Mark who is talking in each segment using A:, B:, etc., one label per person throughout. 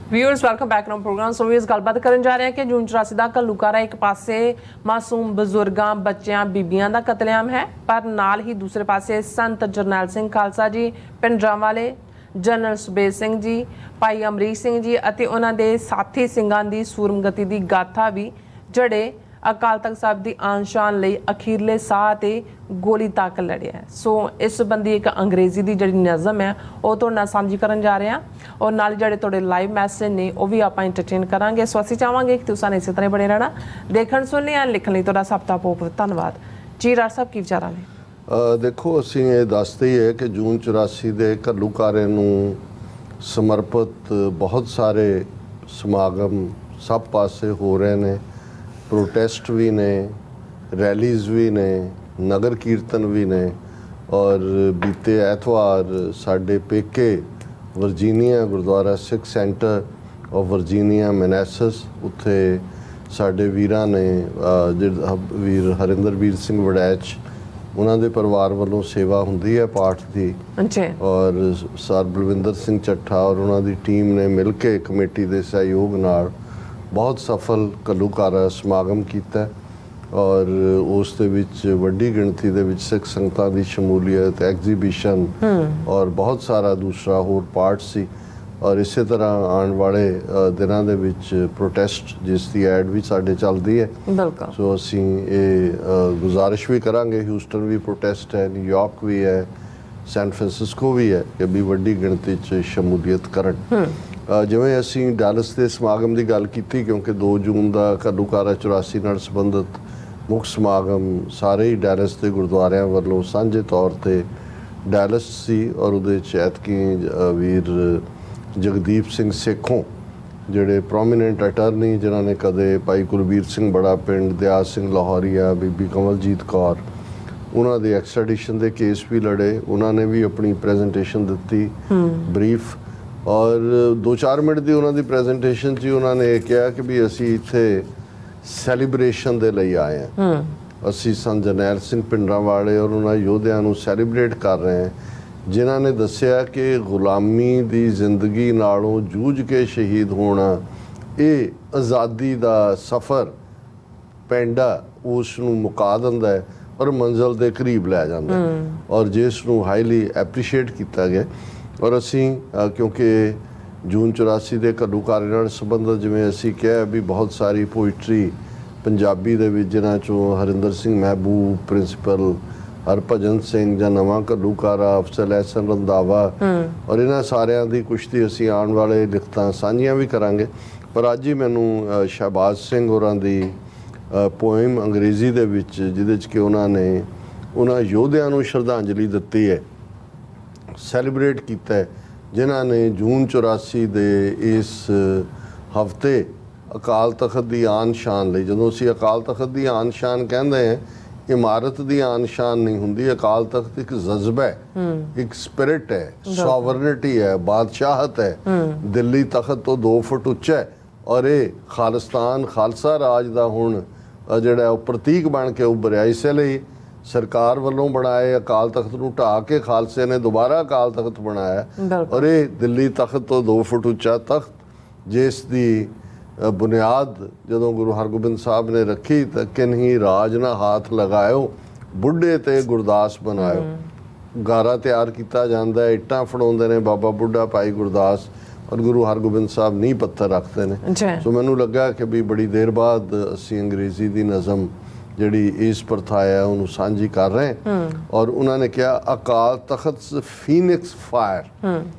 A: Viewers welcome back now programme so भी इस गलबात करन जा रहे हैं कि जून 84 का घल्लूकारा एक पासे मासूम बजुर्गों बच्चों बीबियां का कतलेआम है पर नाल ही दूसरे पासे संत जरनैल सिंह खालसा जी पिंडरांवाले जनरल सुबेद सिंह जी भाई अमरीक सिंह जी ਅਤੇ ਉਹਨਾਂ ਦੇ ਸਾਥੀ ਸਿੰਘਾਂ ਦੀ ਸੂਰਮਗਤੀ ਦੀ ਗਾਥਾ ਵੀ ਜਿਹੜੇ ਅਕਾਲ ਤਖਤ ਸਾਹਿਬ ਦੀ ਆਨ ਸ਼ਾਨ ਲਈ ਅਖੀਰਲੇ ਸਾਹ ਤੇ ਗੋਲੀ ਤੱਕ ਲੜਿਆ। ਸੋ ਇਸ ਸੰਬੰਧੀ ਇੱਕ ਅੰਗਰੇਜ਼ੀ ਦੀ ਜਿਹੜੀ ਨਜ਼ਮ ਹੈ ਉਹ ਤੁਹਾਡੇ ਨਾਲ ਸਾਂਝੀ ਕਰਨ ਜਾ ਰਹੇ ਹਾਂ ਔਰ ਨਾਲ ਜਿਹੜੇ ਤੁਹਾਡੇ ਲਾਈਵ ਮੈਸੇਜ ਨੇ ਉਹ ਵੀ ਆਪਾਂ ਐਂਟਰਟੇਨ ਕਰਾਂਗੇ। ਸੋ ਅਸੀਂ ਚਾਹਾਂਗੇ ਕਿ ਤੁਸੀਂ ਇਸੇ ਤਰ੍ਹਾਂ ਬਣੇ ਰਹਿਣਾ ਦੇਖਣ ਸੁਣਨੇ ਆ ਲਿਖਣ ਲਈ ਤੁਹਾਡਾ ਸਭ ਦਾ ਬਹੁਤ ਬਹੁਤ ਧੰਨਵਾਦ ਜੀ। ਰਾਜ ਸਾਹਿਬ ਕੀ ਵਿਚਾਰਾਂ ਨੇ?
B: ਦੇਖੋ ਅਸੀਂ ਇਹ ਦੱਸਦੇ ਹੀ ਹੈ ਕਿ ਜੂਨ 84 ਦੇ ਘੱਲੂਕਾਰੇ ਨੂੰ ਸਮਰਪਿਤ ਬਹੁਤ ਸਾਰੇ ਸਮਾਗਮ ਸਭ ਪਾਸੇ ਹੋ ਰਹੇ ਨੇ। प्रोटेस्ट भी ने, रैलीज़ भी ने, नगर कीर्तन भी ने और बीते ऐतवार साढ़े पेके वर्जीनिया गुरुद्वारा सिख सेंटर और वर्जीनिया मैनेसस उत्थे साढ़े वीरां ने वीर हरिंदरवीर सिंह वड़ैच उन्हां दे परिवार वालों सेवा हुंदी है पाठ की और सर बलविंदर सिंह ਚੱਠਾ और उन्हां दी टीम ने मिल के कमेटी के सहयोग नाल बहुत सफल घल्लूकारा समागम किया और उस दे विच वड्डी गिणती दे विच सिख संगतां दी शमूलीयत एग्जीबिशन और बहुत सारा दूसरा होर पार्ट सी और इस तरह आने वाले दिनों दे विच प्रोटेस्ट जिस दी ऐड भी साडे चलदी है। बिल्कुल। सो असीं ये गुजारिश भी करांगे, ह्यूस्टन भी प्रोटेस्ट है, न्यूयॉर्क भी है, सैन फ्रांसिस्को भी है कि भी वड्डी गिणती च शमूलीयत करन। ਜਿਵੇਂ ਅਸੀਂ ਡੈਲਸ ਦੇ ਸਮਾਗਮ ਦੀ ਗੱਲ ਕੀਤੀ ਕਿਉਂਕਿ 2 ਜੂਨ ਦਾ ਘੱਲੂਕਾਰਾ 84 ਨਾਲ ਸੰਬੰਧਿਤ ਮੁੱਖ ਸਮਾਗਮ ਸਾਰੇ ਹੀ ਡੈਲਸ ਦੇ ਗੁਰਦੁਆਰਿਆਂ ਵੱਲੋਂ ਸਾਂਝੇ ਤੌਰ ਤੇ ਡੈਲਸ ਸੀ ਔਰ ਉਹਦੇ 'ਚ ਐਤਕੀ ਵੀਰ ਜਗਦੀਪ ਸਿੰਘ ਸੇਖੋਂ ਜਿਹੜੇ ਪ੍ਰੋਮੀਨੈਂਟ ਅਟਰਨੀ ਜਿਨ੍ਹਾਂ ਨੇ ਕਦੇ ਭਾਈ ਕੁਲਬੀਰ ਸਿੰਘ ਬੜਾ ਪਿੰਡ ਦਿਆਲ ਸਿੰਘ ਲਾਹੌਰੀਆ ਬੀਬੀ ਕਮਲਜੀਤ ਕੌਰ ਉਹਨਾਂ ਦੇ ਐਕਸਟ੍ਰੈਡੀਸ਼ਨ ਦੇ ਕੇਸ ਵੀ ਲੜੇ, ਉਹਨਾਂ ਨੇ ਵੀ ਆਪਣੀ ਪ੍ਰੈਜੈਂਟੇਸ਼ਨ ਦਿੱਤੀ ਬਰੀਫ और 2-4 ਮਿੰਟ ਦੀ ਉਹਨਾਂ ਦੀ ਪ੍ਰੈਜੈਂਟੇਸ਼ਨ 'ਚ ਉਹਨਾਂ ਨੇ ਇਹ ਕਿਹਾ ਕਿ ਵੀ ਅਸੀਂ ਇੱਥੇ ਸੈਲੀਬ੍ਰੇਸ਼ਨ ਦੇ ਲਈ ਆਏ ਹਾਂ। ਅਸੀਂ ਸੰਤ ਜਰਨੈਲ ਸਿੰਘ ਪਿੰਡਰਾਂਵਾਲੇ ਔਰ ਉਹਨਾਂ ਯੋਧਿਆਂ ਨੂੰ ਸੈਲੀਬ੍ਰੇਟ ਕਰ ਰਹੇ ਹਾਂ ਜਿਨ੍ਹਾਂ ਨੇ ਦੱਸਿਆ ਕਿ ਗੁਲਾਮੀ ਦੀ ਜ਼ਿੰਦਗੀ ਨਾਲੋਂ ਜੂਝ ਕੇ ਸ਼ਹੀਦ ਹੋਣਾ ਇਹ ਆਜ਼ਾਦੀ ਦਾ ਸਫ਼ਰ ਪੈਂਡਾ ਉਸ ਨੂੰ ਮੁਕਾ ਦਿੰਦਾ ਹੈ ਔਰ ਮੰਜ਼ਿਲ ਦੇ ਕਰੀਬ ਲੈ ਜਾਂਦਾ ਔਰ ਜਿਸ ਨੂੰ ਹਾਈਲੀ ਐਪਰੀਸ਼ੀਏਟ ਕੀਤਾ ਗਿਆ। ਔਰ ਅਸੀਂ ਕਿਉਂਕਿ ਜੂਨ 84 ਦੇ ਘੱਲੂਕਾਰੇ ਨਾਲ ਸੰਬੰਧਿਤ ਜਿਵੇਂ ਅਸੀਂ ਕਿਹਾ ਵੀ ਬਹੁਤ ਸਾਰੀ ਪੋਇਟਰੀ ਪੰਜਾਬੀ ਦੇ ਵਿੱਚ ਜਿਨ੍ਹਾਂ 'ਚੋਂ ਹਰਿੰਦਰ ਸਿੰਘ ਮਹਿਬੂਬ ਪ੍ਰਿੰਸੀਪਲ ਹਰਭਜਨ ਸਿੰਘ ਜਾਂ ਨਵਾਂ ਘੱਲੂਕਾਰਾ ਅਫਜ਼ਲ ਅਹਿਸਨ ਰੰਧਾਵਾ ਔਰ ਇਹਨਾਂ ਸਾਰਿਆਂ ਦੀ ਕੁਸ਼ਤੀ ਅਸੀਂ ਆਉਣ ਵਾਲੇ ਲਿਖਤਾਂ ਸਾਂਝੀਆਂ ਵੀ ਕਰਾਂਗੇ। ਪਰ ਅੱਜ ਹੀ ਮੈਨੂੰ ਸ਼ਹਿਬਾਜ਼ ਸਿੰਘ ਹੋਰਾਂ ਦੀ ਪੋਇਮ ਅੰਗਰੇਜ਼ੀ ਦੇ ਵਿੱਚ ਜਿਹਦੇ 'ਚ ਕਿ ਉਹਨਾਂ ਨੇ ਉਹਨਾਂ ਯੋਧਿਆਂ ਨੂੰ ਸ਼ਰਧਾਂਜਲੀ ਦਿੱਤੀ ਹੈ, ਸੈਲੀਬ੍ਰੇਟ ਕੀਤਾ ਜਿਨ੍ਹਾਂ ਨੇ ਜੂਨ 84 ਦੇ ਇਸ ਹਫ਼ਤੇ ਅਕਾਲ ਤਖਤ ਦੀ ਆਨ ਸ਼ਾਨ ਲਈ, ਜਦੋਂ ਅਸੀਂ ਅਕਾਲ ਤਖਤ ਦੀ ਆਨ ਸ਼ਾਨ ਕਹਿੰਦੇ ਹਾਂ ਇਮਾਰਤ ਦੀ ਆਨ ਸ਼ਾਨ ਨਹੀਂ ਹੁੰਦੀ, ਅਕਾਲ ਤਖਤ ਇੱਕ ਜਜ਼ਬਾ ਹੈ, ਇੱਕ ਸਪਿਰਿਟ ਹੈ, ਸੋਵਰਨਿਟੀ ਹੈ, ਬਾਦਸ਼ਾਹਤ ਹੈ। ਦਿੱਲੀ ਤਖਤ ਤੋਂ 2 ਫੁੱਟ ਉੱਚਾ ਹੈ ਔਰ ਇਹ ਖਾਲਿਸਤਾਨ ਖਾਲਸਾ ਰਾਜ ਦਾ ਹੁਣ ਜਿਹੜਾ ਉਹ ਪ੍ਰਤੀਕ ਬਣ ਕੇ ਉੱਭਰਿਆ। ਇਸੇ ਲਈ ਸਰਕਾਰ ਵੱਲੋਂ ਬਣਾਏ ਅਕਾਲ ਤਖਤ ਨੂੰ ਢਾਹ ਕੇ ਖਾਲਸੇ ਨੇ ਦੁਬਾਰਾ ਅਕਾਲ ਤਖਤ ਬਣਾਇਆ ਔਰ ਇਹ ਦਿੱਲੀ ਤਖਤ ਤੋਂ 2 ਫੁੱਟ ਉੱਚਾ ਤਖਤ ਜਿਸ ਦੀ ਬੁਨਿਆਦ ਜਦੋਂ ਗੁਰੂ ਹਰਗੋਬਿੰਦ ਸਾਹਿਬ ਨੇ ਰੱਖੀ ਤਾਂ ਕਿਨਹੀ ਰਾਜ ਨਾ ਹੱਥ ਲਗਾਇਓ ਬੁੱਢੇ ਤੇ ਗੁਰਦਾਸ ਬਣਾਇਓ। ਗਾਰਾ ਤਿਆਰ ਕੀਤਾ ਜਾਂਦਾ, ਇੱਟਾਂ ਫੜਾਉਂਦੇ ਨੇ ਬਾਬਾ ਬੁੱਢਾ ਭਾਈ ਗੁਰਦਾਸ ਔਰ ਗੁਰੂ ਹਰਗੋਬਿੰਦ ਸਾਹਿਬ ਨੀਂਹ ਪੱਥਰ ਰੱਖਦੇ ਨੇ। ਸੋ ਮੈਨੂੰ ਲੱਗਾ ਕਿ ਵੀ ਬੜੀ ਦੇਰ ਬਾਅਦ ਅਸੀਂ ਅੰਗਰੇਜ਼ੀ ਦੀ ਨਜ਼ਮ ਜਿਹੜੀ ਇਸ ਪ੍ਰਥਾ ਹੈ ਉਹਨੂੰ ਸਾਂਝੀ ਕਰ ਰਹੇ ਔਰ ਉਹਨਾਂ ਨੇ ਕਿਹਾ ਅਕਾਲ ਤਖਤ ਫੀਨਿਕਸ ਫਾਇਰ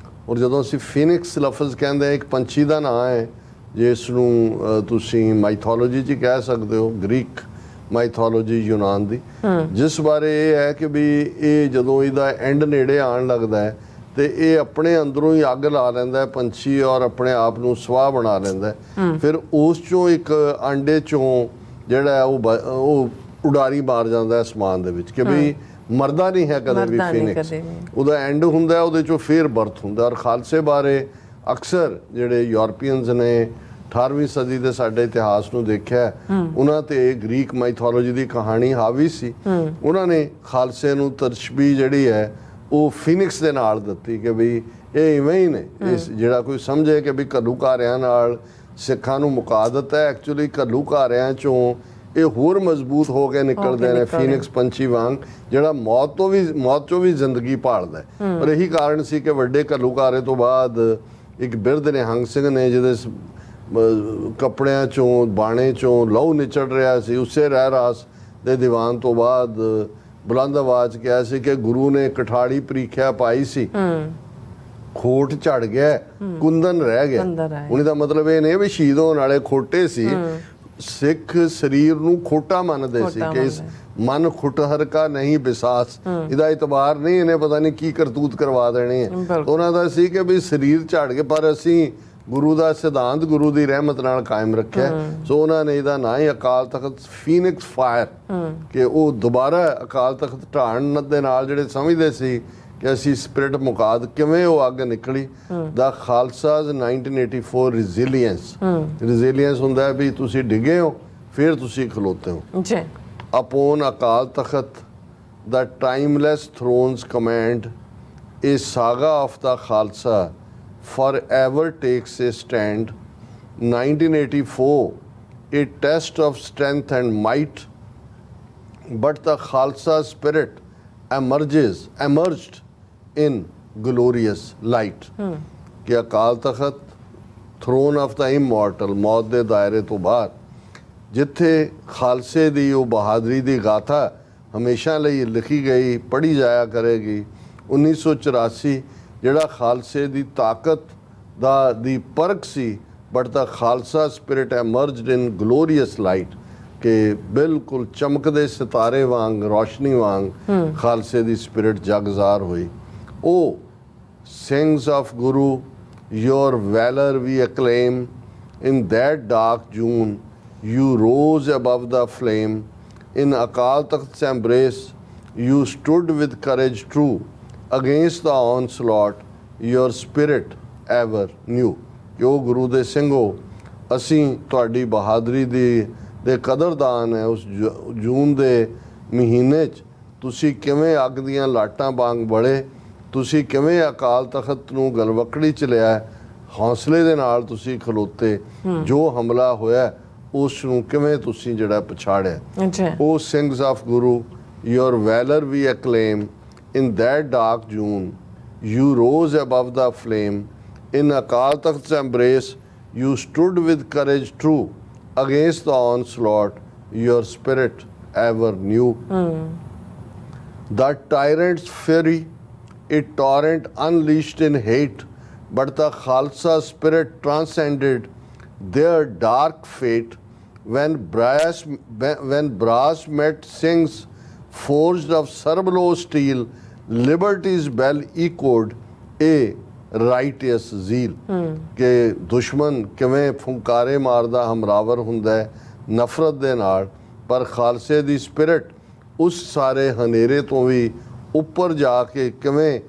B: ਔਰ ਜਦੋਂ ਅਸੀਂ ਫੀਨਿਕਸ ਲਫ਼ਜ਼ ਕਹਿੰਦੇ ਇੱਕ ਪੰਛੀ ਦਾ ਨਾਂ ਹੈ ਜਿਸ ਨੂੰ ਤੁਸੀਂ ਮਾਈਥੋਲੋਜੀ 'ਚ ਕਹਿ ਸਕਦੇ ਹੋ, ਗ੍ਰੀਕ ਮਾਈਥੋਲੋਜੀ ਯੂਨਾਨ ਦੀ, ਜਿਸ ਬਾਰੇ ਇਹ ਹੈ ਕਿ ਵੀ ਇਹ ਜਦੋਂ ਇਹਦਾ ਐਂਡ ਨੇੜੇ ਆਉਣ ਲੱਗਦਾ ਹੈ ਤੇ ਇਹ ਆਪਣੇ ਅੰਦਰੋਂ ਹੀ ਅੱਗ ਲਾ ਲੈਂਦਾ ਪੰਛੀ ਔਰ ਆਪਣੇ ਆਪ ਨੂੰ ਸਵਾਹ ਬਣਾ ਲੈਂਦਾ। ਫਿਰ ਉਸ 'ਚੋਂ ਇੱਕ ਆਂਡੇ 'ਚੋਂ ਜਿਹੜਾ ਉਹ ਉਡਾਰੀ ਮਾਰ ਜਾਂਦਾ ਅਸਮਾਨ ਦੇ ਵਿੱਚ ਕਿ ਵੀ ਮਰਦਾ ਨਹੀਂ ਹੈ ਕਦੇ ਵੀ ਫੀਨਿਕਸ, ਉਹਦਾ ਐਂਡ ਹੁੰਦਾ ਉਹਦੇ 'ਚੋਂ ਫੇਰ ਬਰਥ ਹੁੰਦਾ। ਔਰ ਖਾਲਸੇ ਬਾਰੇ ਅਕਸਰ ਜਿਹੜੇ ਯੂਰਪੀਅਨਸ ਨੇ 18ਵੀਂ ਸਦੀ ਦੇ ਸਾਡੇ ਇਤਿਹਾਸ ਨੂੰ ਦੇਖਿਆ ਉਹਨਾਂ ਤੇ ਗ੍ਰੀਕ ਮਾਈਥੋਲੋਜੀ ਦੀ ਕਹਾਣੀ ਹਾਵੀ ਸੀ। ਉਹਨਾਂ ਨੇ ਖਾਲਸੇ ਨੂੰ ਤਰਸ਼ਬੀਹ ਜਿਹੜੀ ਹੈ ਉਹ ਫੀਨਿਕਸ ਦੇ ਨਾਲ ਦਿੱਤੀ ਕਿ ਵੀ ਇਹ ਇਵੇਂ ਹੀ ਨੇ। ਇਸ ਜਿਹੜਾ ਕੋਈ ਸਮਝੇ ਕਿ ਵੀ ਘੱਲੂਘਾਰਿਆਂ ਨਾਲ ਸਿੱਖਾਂ ਨੂੰ ਮੁਕਾਦਤ ਹੈ, ਐਕਚੁਅਲੀ ਘੱਲੂਘਾਰਿਆਂ ਚੋਂ ਇਹ ਹੋਰ ਮਜ਼ਬੂਤ ਹੋ ਕੇ ਨਿਕਲਦੇ ਨੇ, ਫੀਨਿਕਸ ਪੰਛੀ ਵਾਂਗ, ਜਿਹੜਾ ਮੌਤ ਚੋਂ ਵੀ ਜ਼ਿੰਦਗੀ ਭਾਲਦਾ ਹੈ। ਪਰ ਇਹੀ ਕਾਰਨ ਸੀ ਕਿ ਵੱਡੇ ਘੱਲੂਘਾਰੇ ਤੋਂ ਬਾਅਦ ਇੱਕ ਬਿਰਧ ਨਿਹੰਗ ਸਿੰਘ ਨੇ ਜਿਹਦੇ ਕੱਪੜਿਆਂ ਚੋਂ ਬਾਣੇ ਚੋਂ ਲਹੂ ਨਿਚੜ ਰਿਹਾ ਸੀ, ਉਸੇ ਰਹਿ ਰਾਸ ਦੇ ਦੀਵਾਨ ਤੋਂ ਬਾਅਦ ਬੁਲੰਦ ਆਵਾਜ਼ ਕਿਹਾ ਸੀ ਕਿ ਗੁਰੂ ਨੇ ਕਠਾੜੀ ਪ੍ਰੀਖਿਆ ਪਾਈ ਸੀ, ਖੋਟ ਝੜ ਗਿਆ, ਕੁੰਦਨ ਰਹਿ ਗਿਆ। ਹੁਣ ਇਹਦਾ ਮਤਲਬ ਇਹ ਨਹੀਂ ਵੀ ਸ਼ਹੀਦ ਹੋਣ ਵਾਲੇ ਖੋਟੇ ਸੀ, ਸਿੱਖ ਸਰੀਰ ਨੂੰ ਖੋਟਾ ਮੰਨਦੇ ਸੀ ਕਿ ਇਸ ਮਨ ਖੁਟਹਰ ਕਾ ਨਹੀਂ ਵਿਸਾਸ, ਇਹਦਾ ਇਤਬਾਰ ਨਹੀਂ, ਇਹਨੇ ਪਤਾ ਨਹੀਂ ਕੀ ਕਰਤੂਤ ਕਰਵਾ ਦੇਣੇ ਹੈ। ਉਹਨਾਂ ਦਾ ਸੀ ਕਿ ਵੀ ਸਰੀਰ ਝੜ ਕੇ, ਪਰ ਅਸੀਂ ਗੁਰੂ ਦਾ ਸਿਧਾਂਤ ਗੁਰੂ ਦੀ ਰਹਿਮਤ ਨਾਲ ਕਾਇਮ ਰੱਖਿਆ। ਸੋ ਉਹਨਾਂ ਨੇ ਇਹਦਾ ਨਾਂ ਹੀ ਅਕਾਲ ਤਖਤ ਫੀਨਿਕਸ ਫਾਇਰ, ਕਿ ਉਹ ਦੁਬਾਰਾ ਅਕਾਲ ਤਖਤ ਢਾਣ ਦੇ ਨਾਲ ਜਿਹੜੇ ਸਮਝਦੇ ਸੀ ਕਿ ਅਸੀਂ ਸਪਿਰਿਟ ਮੁਕਾਦ, ਕਿਵੇਂ ਉਹ ਅੱਗ ਨਿਕਲੀ। ਦਾ ਖਾਲਸਾਜ਼ 1984 ਰਿਜ਼ੀਲੀਅੰਸ ਹੁੰਦਾ ਹੈ ਵੀ ਤੁਸੀਂ ਡਿੱਗੇ ਹੋ ਫਿਰ ਤੁਸੀਂ ਖਲੋਤੇ ਹੋ। Upon Akal Takht the timeless thrones command, a saga of the Khalsa forever takes a stand. 1984, a test of strength and might, but the Khalsa spirit emerged in glorious light. कि Akal Takht throne of the immortal, मौत दे दायरे तो बाहर, जिथे खालसे दी वो बहादरी दी गाथा हमेशा ਲਈ लिखी गई, पढ़ी जाया करेगी। 1984 ਜਿਹੜਾ ਖਾਲਸੇ ਦੀ ਤਾਕਤ ਦੀ ਪਰਖ ਸੀ, but the Khalsa spirit emerged in glorious light, ਕਿ ਬਿਲਕੁਲ ਚਮਕਦੇ ਸਿਤਾਰੇ ਵਾਂਗ, ਰੋਸ਼ਨੀ ਵਾਂਗ ਖਾਲਸੇ ਦੀ ਸਪਿਰਿਟ ਜਗਜ਼ਾਰ ਹੋਈ। ਉਹ Singhs of Guru, your valor we acclaim, in that dark June you rose above the flame, in Akal Takht's embrace you stood with courage true, against the onslaught your spirit ever knew। ਕਿ ਉਹ ਗੁਰੂ ਦੇ ਸਿੰਘੋ, ਅਸੀਂ ਤੁਹਾਡੀ ਬਹਾਦਰੀ ਦੇ ਕਦਰਦਾਨ ਹੈ। ਉਸ ਜੂਨ ਦੇ ਮਹੀਨੇ 'ਚ ਤੁਸੀਂ ਕਿਵੇਂ ਅੱਗ ਦੀਆਂ ਲਾਟਾਂ ਵਾਂਗ ਬੜੇ, ਤੁਸੀਂ ਕਿਵੇਂ ਅਕਾਲ ਤਖਤ ਨੂੰ ਗਲਵਕੜੀ 'ਚ ਲਿਆ, ਹੌਸਲੇ ਦੇ ਨਾਲ ਤੁਸੀਂ ਖਲੋਤੇ, ਜੋ ਹਮਲਾ ਹੋਇਆ ਉਸ ਨੂੰ ਕਿਵੇਂ ਤੁਸੀਂ ਜਿਹੜਾ ਪਛਾੜਿਆ। ਉਹ Singhs of Guru, your valor we acclaim, in that dark June you rose above the flame, in Akal Takht's embrace you stood with courage true, against the onslaught your spirit ever knew। The tyrant's fury, a torrent unleashed in hate, but the Khalsa spirit transcended their dark fate, when brass met Singh's forged of Sarblo steel, liberty's bell echoed a righteous zeal। ਕਿ ਦੁਸ਼ਮਣ ਕਿਵੇਂ ਫੁੰਕਾਰੇ ਮਾਰਦਾ ਹਮਰਾਵਰ ਹੁੰਦਾ ਹੈ ਨਫ਼ਰਤ ਦੇ ਨਾਲ, ਪਰ ਖਾਲਸੇ ਦੀ ਸਪਿਰਿਟ ਉਸ ਸਾਰੇ ਹਨੇਰੇ ਤੋਂ ਵੀ ਉੱਪਰ ਜਾ ਕੇ ਕਿਵੇਂ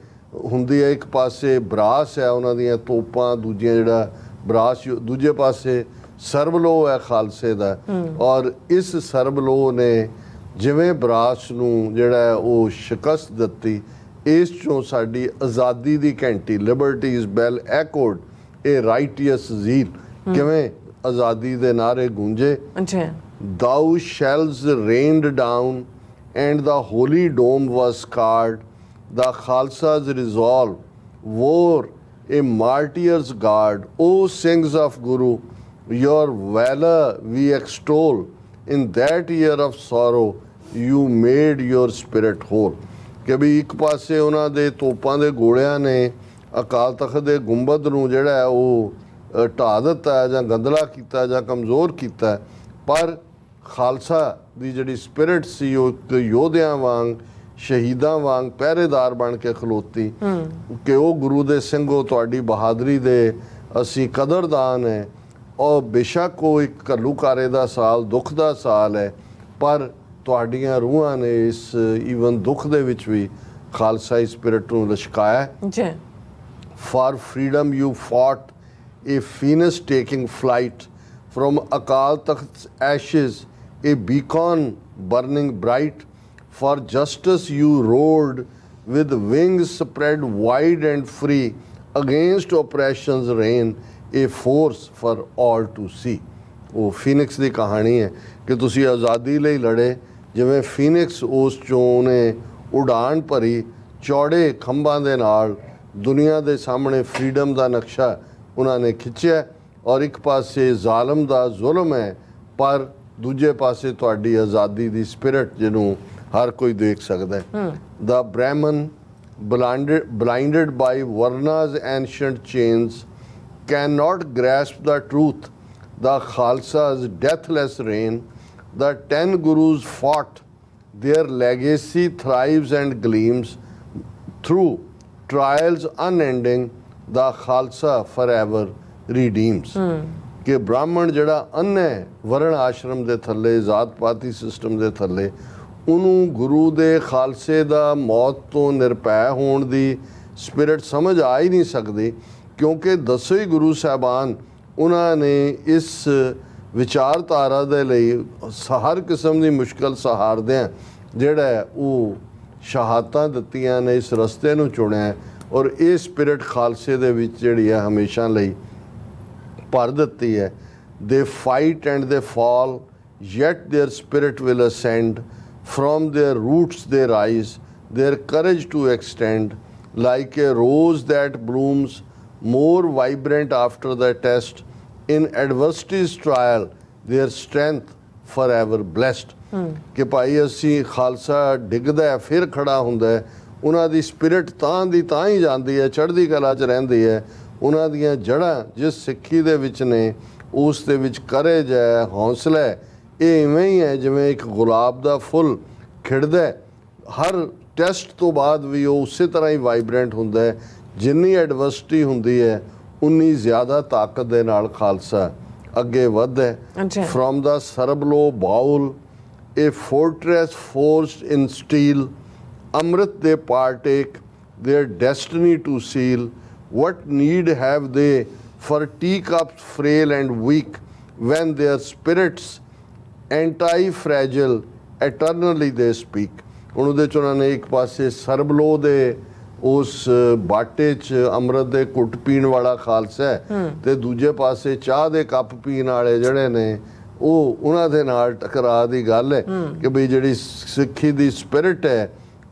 B: ਹੁੰਦੀ ਹੈ। ਇੱਕ ਪਾਸੇ ਬਰਾਸ ਹੈ ਉਹਨਾਂ ਦੀਆਂ ਤੋਪਾਂ, ਦੂਜੀਆਂ ਜਿਹੜਾ ਬਰਾਸ, ਦੂਜੇ ਪਾਸੇ ਸਰਬਲੋ ਹੈ ਖਾਲਸੇ ਦਾ, ਔਰ ਇਸ ਸਰਬਲੋ ਨੇ ਜਿਵੇਂ ਬਰਾਸ ਨੂੰ ਜਿਹੜਾ ਉਹ ਸ਼ਿਕਸਤ ਦਿੱਤੀ, ਇਸ ਚੋਂ ਸਾਡੀ ਆਜ਼ਾਦੀ ਦੀ ਘੰਟੀ, ਲਿਬਰਟੀਜ਼ ਬੈਲ ਐਕੋਡ ਏ ਰਾਈਟੀਅਸ ਜ਼ੀਲ, ਕਿਵੇਂ ਆਜ਼ਾਦੀ ਦੇ ਨਾਰੇ ਗੂੰਜੇ। Thou shells rained down and the holy dome was scarred, the Khalsa's resolve wore a martyr's guard। O Singhs of Guru, your valor we extol, in that year of sorrow you made your spirit whole। ਕਿ ਵੀ ਇੱਕ ਪਾਸੇ ਉਹਨਾਂ ਦੇ ਤੋਪਾਂ ਦੇ ਗੋਲਿਆਂ ਨੇ ਅਕਾਲ ਤਖਤ ਦੇ ਗੁੰਬਦ ਨੂੰ ਜਿਹੜਾ ਹੈ ਉਹ ਢਾਹ ਦਿੱਤਾ ਜਾਂ ਗੰਦਲਾ ਕੀਤਾ ਜਾਂ ਕਮਜ਼ੋਰ ਕੀਤਾ, ਪਰ ਖਾਲਸਾ ਦੀ ਜਿਹੜੀ ਸਪਿਰਿਟ ਸੀ ਉਹ ਇੱਕ ਯੋਧਿਆਂ ਵਾਂਗ, ਸ਼ਹੀਦਾਂ ਵਾਂਗ ਪਹਿਰੇਦਾਰ ਬਣ ਕੇ ਖਲੋਤੀ ਕਿ ਉਹ ਗੁਰੂ ਦੇ ਸਿੰਘੋ, ਤੁਹਾਡੀ ਬਹਾਦਰੀ ਦੇ ਅਸੀਂ ਕਦਰਦਾਨ ਹੈ। ਔਰ ਬੇਸ਼ੱਕ ਉਹ ਇੱਕ ਘੱਲੂਘਾਰੇ ਦਾ ਸਾਲ, ਦੁੱਖ ਦਾ ਸਾਲ ਹੈ, ਪਰ ਤੁਹਾਡੀਆਂ ਰੂਹਾਂ ਨੇ ਇਸ ਈਵਨ ਦੁੱਖ ਦੇ ਵਿੱਚ ਵੀ ਖਾਲਸਾਈ ਸਪਿਰਿਟ ਨੂੰ ਲਸ਼ਕਾਇਆ। For freedom you fought a phoenix taking flight, from Akal Takht's ashes a beacon burning bright, for justice you roared with wings spread wide and free against oppression's reign, a force for all to see। ਉਹ Phoenix ਦੀ ਕਹਾਣੀ ਹੈ ਕਿ ਤੁਸੀਂ ਆਜ਼ਾਦੀ ਲਈ ਲੜੇ, ਜਿਵੇਂ Phoenix ਉਸ ਚੋਂ ਉਹਨੇ ਉਡਾਨ ਭਰੀ, ਚੌੜੇ ਖੰਭਾਂ ਦੇ ਨਾਲ ਦੁਨੀਆ ਦੇ ਸਾਹਮਣੇ ਫਰੀडम ਦਾ ਨਕਸ਼ਾ ਉਹਨਾਂ ਨੇ ਖਿੱਚਿਆ। ਔਰ ਇੱਕ ਪਾਸੇ ਜ਼ਾਲਮ ਦਾ ਜ਼ੁਲਮ ਹੈ, ਪਰ ਦੂਜੇ ਪਾਸੇ ਤੁਹਾਡੀ ਆਜ਼ਾਦੀ ਦੀ ਸਪਿਰਿਟ ਜਿਹਨੂੰ ਹਰ ਕੋਈ ਦੇਖ ਸਕਦਾ ਹੈ। ਦਾ ਬ੍ਰਾਹਮਣ blinded by Varna's ancient chains cannot grasp the truth, the Khalsa's deathless reign, the 10 gurus fought, their legacy thrives and gleams through trials unending, the Khalsa forever redeems। ਕਿ ਬ੍ਰਾਹਮਣ ਜਿਹੜਾ ਅੰਨ ਹੈ ਵਰਣ ਆਸ਼ਰਮ ਦੇ ਥੱਲੇ, ਜ਼ਾਤ ਪਾਤੀ ਸਿਸਟਮ ਦੇ ਥੱਲੇ, ਉਹਨੂੰ ਗੁਰੂ ਦੇ ਖਾਲਸੇ ਦਾ ਮੌਤ ਤੋਂ ਨਿਰਭੈ ਹੋਣ ਦੀ ਸਪਿਰਿਟ ਸਮਝ ਆ ਹੀ ਨਹੀਂ ਸਕਦੀ, ਕਿਉਂਕਿ 10 ਹੀ ਗੁਰੂ ਸਾਹਿਬਾਨ ਉਹਨਾਂ ਨੇ ਇਸ ਵਿਚਾਰਧਾਰਾ ਦੇ ਲਈ ਹਰ ਕਿਸਮ ਦੀ ਮੁਸ਼ਕਲ ਸਹਾਰਦਿਆਂ ਜਿਹੜਾ ਉਹ ਸ਼ਹਾਦਤਾਂ ਦਿੱਤੀਆਂ ਨੇ, ਇਸ ਰਸਤੇ ਨੂੰ ਚੁਣਿਆ। ਔਰ ਇਹ ਸਪਿਰਿਟ ਖਾਲਸੇ ਦੇ ਵਿੱਚ ਜਿਹੜੀ ਹੈ ਹਮੇਸ਼ਾ ਲਈ ਭਰ ਦਿੱਤੀ ਹੈ। ਦੇ ਫਾਈਟ ਐਂਡ ਦੇ fall, yet their spirit will ascend, from their roots they rise, their courage to extend, like a rose that blooms more vibrant after the test, in adversity's trial their strength forever blessed। ਕਿ ਭਾਈ ਅਸੀਂ ਖਾਲਸਾ ਡਿੱਗਦਾ ਫਿਰ ਖੜਾ ਹੁੰਦਾ ਹੈ, ਉਹਨਾਂ ਦੀ spirit ਤਾਂ ਦੀ ਤਾਂ ਹੀ ਜਾਂਦੀ ਹੈ, ਚੜ੍ਹਦੀ ਕਲਾ 'ਚ ਰਹਿੰਦੀ ਹੈ। ਉਹਨਾਂ ਦੀਆਂ ਜੜ੍ਹਾਂ ਜਿਸ ਸਿੱਖੀ ਦੇ ਵਿੱਚ ਨੇ ਉਸ ਦੇ ਵਿੱਚ ਕਰੇਜ ਹੈ, ਹੌਸਲਾ ਹੈ। ਇਹ ਇਵੇਂ ਹੀ ਹੈ ਜਿਵੇਂ ਇੱਕ ਗੁਲਾਬ ਦਾ ਫੁੱਲ ਖਿੜਦਾ ਹੈ, ਹਰ ਟੈਸਟ ਤੋਂ ਬਾਅਦ ਵੀ ਉਹ ਉਸੇ ਤਰ੍ਹਾਂ ਹੀ ਵਾਈਬਰੈਂਟ ਹੁੰਦਾ ਹੈ। ਜਿੰਨੀ ਐਡਵਰਸਿਟੀ ਹੁੰਦੀ ਹੈ ਉਨੀ ਜ਼ਿਆਦਾ ਤਾਕਤ ਦੇ ਨਾਲ ਖਾਲਸਾ ਅੱਗੇ ਵੱਧਦਾ ਹੈ। From the Sarbloh bowl, a fortress forced in steel, amrit they partake, their destiny to seal. What need have they for teacups frail and weak, when their spirits anti-fragile eternally they speak। ਹੁਣ ਉਹਦੇ 'ਚ ਉਹਨਾਂ ਨੇ ਇੱਕ ਪਾਸੇ ਸਰਬਲੋ ਦੇ ਉਸ ਬਾਟੇ 'ਚ ਅੰਮ੍ਰਿਤ ਦੇ ਘੁੱਟ ਪੀਣ ਵਾਲਾ ਖਾਲਸਾ ਹੈ, ਤੇ ਦੂਜੇ ਪਾਸੇ ਚਾਹ ਦੇ ਕੱਪ ਪੀਣ ਵਾਲੇ ਜਿਹੜੇ ਨੇ ਉਹ ਉਹਨਾਂ ਦੇ ਨਾਲ ਟਕਰਾਅ ਦੀ ਗੱਲ ਹੈ ਕਿ ਬਈ ਜਿਹੜੀ ਸਿੱਖੀ ਦੀ ਸਪਿਰਿਟ ਹੈ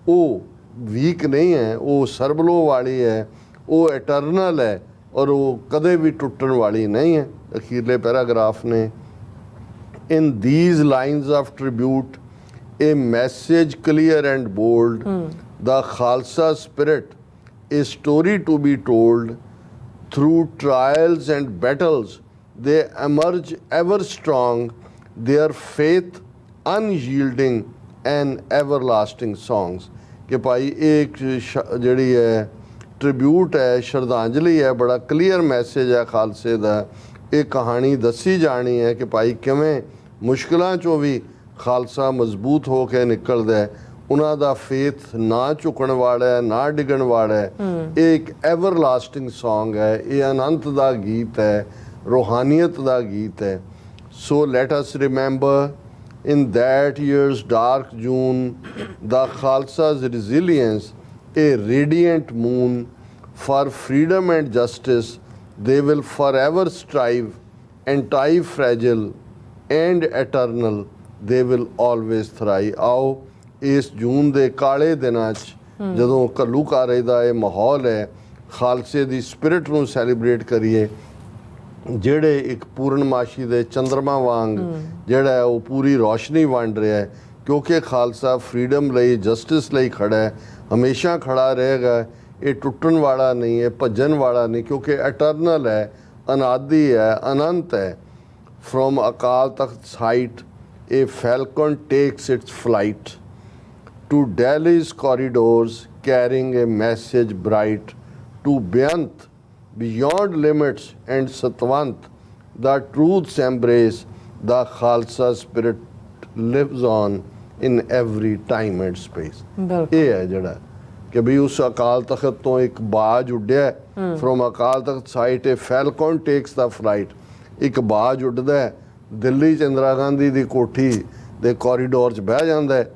B: ਉਹ ਵੀਕ ਨਹੀਂ ਹੈ, ਉਹ ਸਰਬਲੋ ਵਾਲੀ ਹੈ, ਉਹ ਇਟਰਨਲ ਹੈ ਔਰ ਉਹ ਕਦੇ ਵੀ ਟੁੱਟਣ ਵਾਲੀ ਨਹੀਂ ਹੈ। ਅਖੀਰਲੇ ਪੈਰਾਗ੍ਰਾਫ ਨੇ, ਇਨ these lines of tribute, a message clear and bold, the Khalsa spirit, a story to be told, through trials and battles they emerge ever strong, their faith unyielding and everlasting songs। ਕਿ ਭਾਈ ਇਹ ਇੱਕ ਜਿਹੜੀ ਹੈ tribute ਹੈ, ਸ਼ਰਧਾਂਜਲੀ ਹੈ, ਬੜਾ clear message ਹੈ ਖਾਲਸੇ ਦਾ। ਇਹ ਕਹਾਣੀ ਦੱਸੀ ਜਾਣੀ ਹੈ ਕਿ ਭਾਈ ਕਿਵੇਂ ਮੁਸ਼ਕਿਲਾਂ 'ਚੋਂ ਵੀ ਖਾਲਸਾ ਮਜ਼ਬੂਤ ਹੋ ਕੇ ਨਿਕਲਦਾ ਹੈ। ਉਹਨਾਂ ਦਾ ਫੇਥ ਨਾ ਝੁਕਣ ਵਾਲਾ ਹੈ, ਨਾ ਡਿੱਗਣ ਵਾਲਾ ਹੈ। ਇਹ ਇੱਕ ਐਵਰ ਲਾਸਟਿੰਗ ਸੌਂਗ ਹੈ, ਇਹ ਅਨੰਤ ਦਾ ਗੀਤ ਹੈ, ਰੂਹਾਨੀਅਤ ਦਾ ਗੀਤ ਹੈ। ਸੋ let us remember in that year's dark June, the Khalsa's resilience, a radiant moon for freedom and justice, they will forever strive, anti-fragile and eternal, they will always thrive। आओ इस जून ਦੇ ਕਾਲੇ ਦਿਨਾਂ 'ਚ ਜਦੋਂ ਘੱਲੂਘਾਰੇ ਦਾ ਇਹ ਮਾਹੌਲ ਹੈ, ਖਾਲਸੇ ਦੀ ਸਪਿਰਿਟ ਨੂੰ ਸੈਲੀਬ੍ਰੇਟ ਕਰੀਏ, ਜਿਹੜੇ ਇੱਕ ਪੂਰਨਮਾਸ਼ੀ ਦੇ ਚੰਦਰਮਾ ਵਾਂਗ ਜਿਹੜਾ ਉਹ ਪੂਰੀ ਰੋਸ਼ਨੀ ਵੰਡ ਰਿਹਾ ਹੈ, ਕਿਉਂਕਿ ਖਾਲਸਾ ਫਰੀडम ਲਈ, ਜਸਟਿਸ ਲਈ ਖੜਾ ਹੈ, ਹਮੇਸ਼ਾ ਖੜਾ ਰਹੇਗਾ। ਇਹ ਟੁੱਟਣ ਵਾਲਾ ਨਹੀਂ ਹੈ, ਭੱਜਣ ਵਾਲਾ ਨਹੀਂ, ਕਿਉਂਕਿ ਇਟਰਨਲ ਹੈ, ਅਨਾਦਿ ਹੈ, ਅਨੰਤ ਹੈ। From Akal Takht height a falcon takes its flight to Delhi's corridors, carrying a message bright to Beant, beyond limits and Satwant, the truth's embrace, the Khalsa spirit lives on in every time and space। ਇਹ ਹੈ ਜਿਹੜਾ ਕਿ ਵੀ ਉਸ ਅਕਾਲ ਤਖਤ ਤੋਂ ਇੱਕ ਬਾਜ ਉੱਡਿਆ, from Akal Takht site, a falcon takes the flight, ਇੱਕ ਬਾਜ ਉੱਡਦਾ ਹੈ। ਦਿੱਲੀ 'ਚ ਇੰਦਰਾ ਗਾਂਧੀ ਦੀ ਕੋਠੀ ਦੇ ਕੋਰੀਡੋਰ 'ਚ ਬਹਿ ਜਾਂਦਾ ਹੈ,